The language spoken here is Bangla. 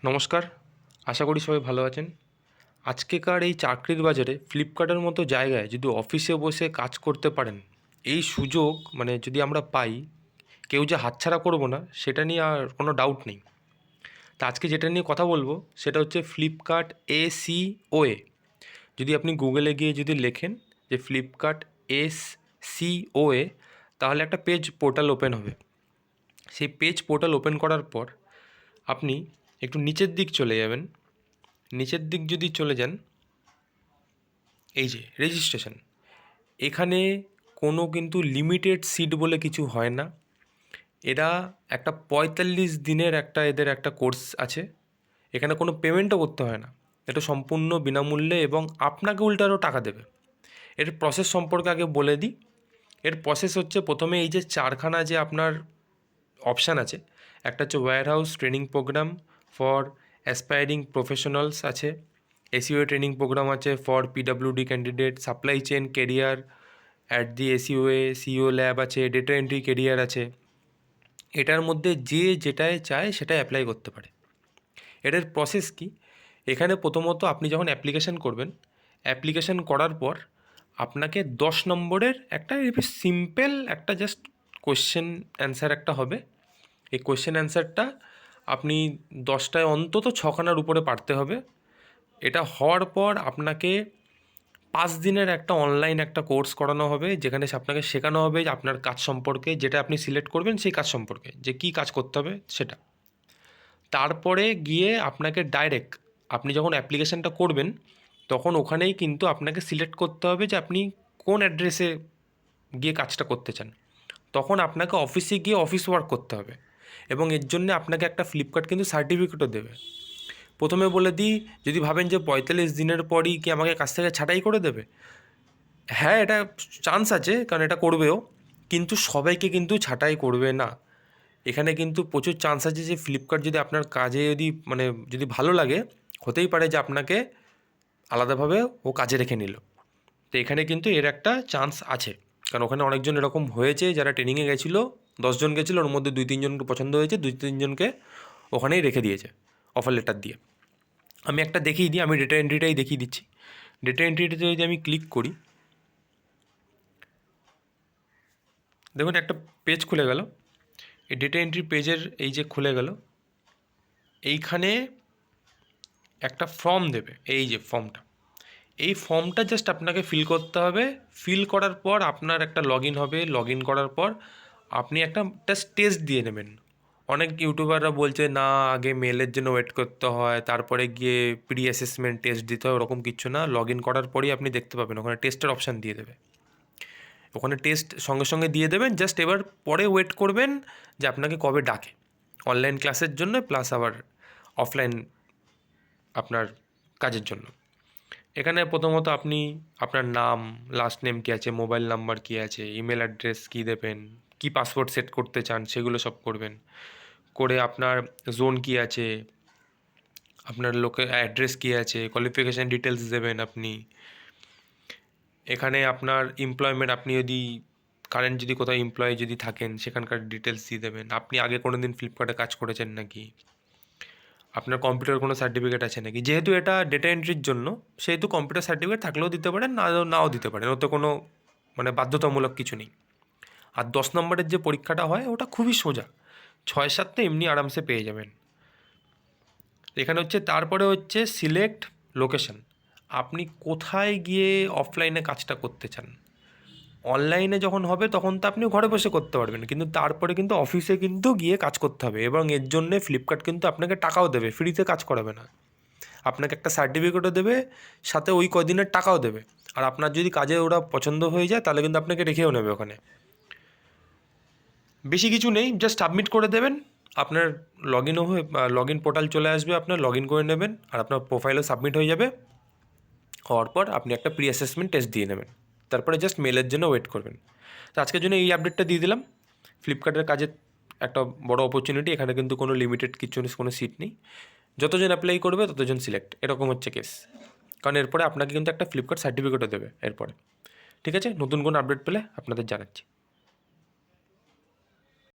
নমস্কার, আশা করি সবাই ভালো আছেন। আজকেকার এই চাকরির বাজারে ফ্লিপকার্টের মতো জায়গায় যদি অফিসে বসে কাজ করতে পারেন, এই সুযোগ যদি আমরা পাই, কেউ যে হাতছাড়া করব না সেটা নিয়ে আর কোনো ডাউট নেই। তা আজকে যেটা নিয়ে কথা বলবো সেটা হচ্ছে ফ্লিপকার্ট এসিওএ। যদি আপনি গুগলে গিয়ে যদি লেখেন যে ফ্লিপকার্ট এসিওএ, তাহলে একটা পেজ পোর্টাল ওপেন হবে। সেই পেজ পোর্টাল ওপেন করার পর আপনি একটু নিচের দিক চলে যাবেন। নিচের দিক যদি চলে যান, এই যে রেজিস্ট্রেশন, এখানে কোনো কিন্তু লিমিটেড সিট বলে কিছু হয় না। এরা একটা ৪৫ দিনের এদের একটা কোর্স আছে। এখানে কোনো পেমেন্টও করতে হয় না, এটা সম্পূর্ণ বিনামূল্যে এবং আপনাকে উল্টে আরও টাকা দেবে। এর প্রসেস সম্পর্কে আগে বলে দিই। এর প্রসেস হচ্ছে, প্রথমে এই যে চারখানা যে আপনার অপশান আছে, একটা হচ্ছে warehouse training program for aspiring professionals আছে, এসইও ট্রেনিং প্রোগ্রাম আছে for PWD candidate, supply chain career at the SEOA, CEO lab আছে, ডেটা এন্ট্রি কেরিয়ার আছে। এটার মধ্যে যে যেটায় চায় সেটাই অ্যাপ্লাই করতে পারে। এটার প্রসেস কি, এখানে প্রথমত আপনি যখন অ্যাপ্লিকেশান করবেন, অ্যাপ্লিকেশান করার পর আপনাকে 10 নম্বরের একটা সিম্পল একটা জাস্ট কোয়েশ্চেন অ্যান্সার একটা হবে। এই কোয়েশ্চেন অ্যান্সারটা আপনি 10টায় অন্তত 6খানার উপরে পারতে হবে। এটা হওয়ার পর আপনাকে 5 দিনের একটা অনলাইন একটা কোর্স করানো হবে, যেখানে আপনাকে শেখানো হবে যে আপনার কাজ সম্পর্কে, যেটা আপনি সিলেক্ট করবেন সেই কাজ সম্পর্কে, যে কী কাজ করতে হবে সেটা। তারপরে গিয়ে আপনাকে ডাইরেক্ট, আপনি যখন অ্যাপ্লিকেশানটা করবেন তখন ওখানেই কিন্তু আপনাকে সিলেক্ট করতে হবে যে আপনি কোন অ্যাড্রেসে গিয়ে কাজটা করতে চান। তখন আপনাকে অফিসে গিয়ে অফিস ওয়ার্ক করতে হবে এবং এর জন্য আপনাকে একটা ফ্লিপকার্ট কিন্তু সার্টিফিকেটও দেবে। প্রথমে বলে দিই, যদি ভাবেন যে ৪৫ দিনের পরই কি আমাকে কাছ থেকে ছাঁটাই করে দেবে, হ্যাঁ, এটা চান্স আছে, কারণ এটা করবেও, কিন্তু সবাইকে কিন্তু ছাঁটাই করবে না। এখানে কিন্তু প্রচুর চান্স আছে যে ফ্লিপকার্ট যদি আপনার কাজে যদি ভালো লাগে, হতেই পারে যে আপনাকে আলাদাভাবে ও কাজে রেখে নিল। তো এখানে কিন্তু এর একটা চান্স আছে, কারণ ওখানে অনেকজন এরকম হয়েছে যারা ট্রেনিংয়ে গেছিলো, 10 জন গেছিলো, ওর মধ্যে 2-3 জনকে পছন্দ হয়েছে, 2-3 জনকে ওখানেই রেখে দিয়েছে অফার লেটার দিয়ে। আমি একটা দেখিয়ে দিই, আমি ডেটা এন্ট্রিটাই দেখিয়ে দিচ্ছি। ডেটা এন্ট্রিটাতে যদি আমি ক্লিক করি, দেখুন একটা পেজ খুলে গেল। এই ডেটা এন্ট্রি পেজের এই যে খুলে গেল, এইখানে একটা ফর্ম দেবে, এই যে ফর্মটা, এই ফর্মটা জাস্ট আপনাকে ফিল করতে হবে। ফিল করার পর আপনার একটা লগ ইন হবে, লগ ইন করার পর আপনি একটা টেস্ট দিয়ে নেবেন। অনেক ইউটিউবাররা বলছে না, আগে মেলের জন্য ওয়েট করতে হয়, তারপরে গিয়ে প্রি অ্যাসেসমেন্ট টেস্ট দিতে হয়, ওরকম কিচ্ছু না। লগ ইন করার পরই আপনি দেখতে পাবেন ওখানে টেস্টের অপশান দিয়ে দেবে। ওখানে টেস্ট সঙ্গে সঙ্গে দিয়ে দেবেন, জাস্ট এবার পরে ওয়েট করবেন যে আপনাকে কবে ডাকে অনলাইন ক্লাসের জন্য, প্লাস আবার অফলাইন আপনার কাজের জন্য। এখানে প্রথমত আপনি আপনার নাম, লাস্ট নেম কী আছে, মোবাইল নাম্বার কী আছে, ইমেল অ্যাড্রেস কী দেবেন, কী পাসওয়ার্ড সেট করতে চান সেগুলো সব করবেন। করে আপনার জোন কী আছে, আপনার অ্যাড্রেস কী আছে, কোয়ালিফিকেশান ডিটেলস দেবেন আপনি। এখানে আপনার এমপ্লয়মেন্ট, আপনি যদি কারেন্ট যদি কোথাও এমপ্লয়ি যদি থাকেন সেখানকার ডিটেলস দিয়ে দেবেন। আপনি আগে কোনো দিন ফ্লিপকার্টে কাজ করেছেন নাকি, আপনার কম্পিউটার কোনো সার্টিফিকেট আছে নাকি। যেহেতু এটা ডেটা এন্ট্রির জন্য, সেহেতু কম্পিউটার সার্টিফিকেট থাকলেও দিতে পারেন, নাও দিতে পারেন, ওতে কোনো বাধ্যতামূলক কিছু নেই। আর 10 নম্বরের যে পরীক্ষাটা হয় ওটা খুবই সোজা, 6-7টা এমনি আরামসে পেয়ে যাবেন। এখানে হচ্ছে তারপরে হচ্ছে সিলেক্ট লোকেশন, আপনি কোথায় গিয়ে অফলাইনে কাজটা করতে চান। অনলাইনে যখন হবে তখন তো আপনি ঘরে বসে করতে পারবেন, কিন্তু তারপরে কিন্তু অফিসে কিন্তু গিয়ে কাজ করতে হবে, এবং এর জন্যে ফ্লিপকার্ট কিন্তু আপনাকে টাকাও দেবে, ফ্রিতে কাজ করাবে না। আপনাকে একটা সার্টিফিকেটও দেবে, সাথে ওই কদিনের টাকাও দেবে। আর আপনার যদি কাজে ওরা পছন্দ হয়ে যায় তাহলে কিন্তু আপনাকে রেখেও নেবে ওখানে। বেশি কিছু নেই, জাস্ট সাবমিট করে দেবেন, আপনার লগ ইন পোর্টাল চলে আসবে, আপনার লগ ইন করে নেবেন, আর আপনার প্রোফাইলও সাবমিট হয়ে যাবে। হওয়ার পর আপনি একটা প্রি অ্যাসেসমেন্ট টেস্ট দিয়ে নেবেন, তারপরে জাস্ট মেলের জন্য ওয়েট করবেন। তো আজকের জন্য এই আপডেটটা দিয়ে দিলাম। ফ্লিপকার্টের কাজের একটা বড় অপরচুনিটি, এখানে কিন্তু কোনো লিমিটেড কোনো সিট নেই, যতজন অ্যাপ্লাই করবে ততজন সিলেক্ট, এরকম হচ্ছে কেস। কারণ এরপরে আপনাকে কিন্তু একটা ফ্লিপকার্ট সার্টিফিকেটও দেবে এরপরে। ঠিক আছে, নতুন কোনো আপডেট পেলে আপনাদের জানাচ্ছি।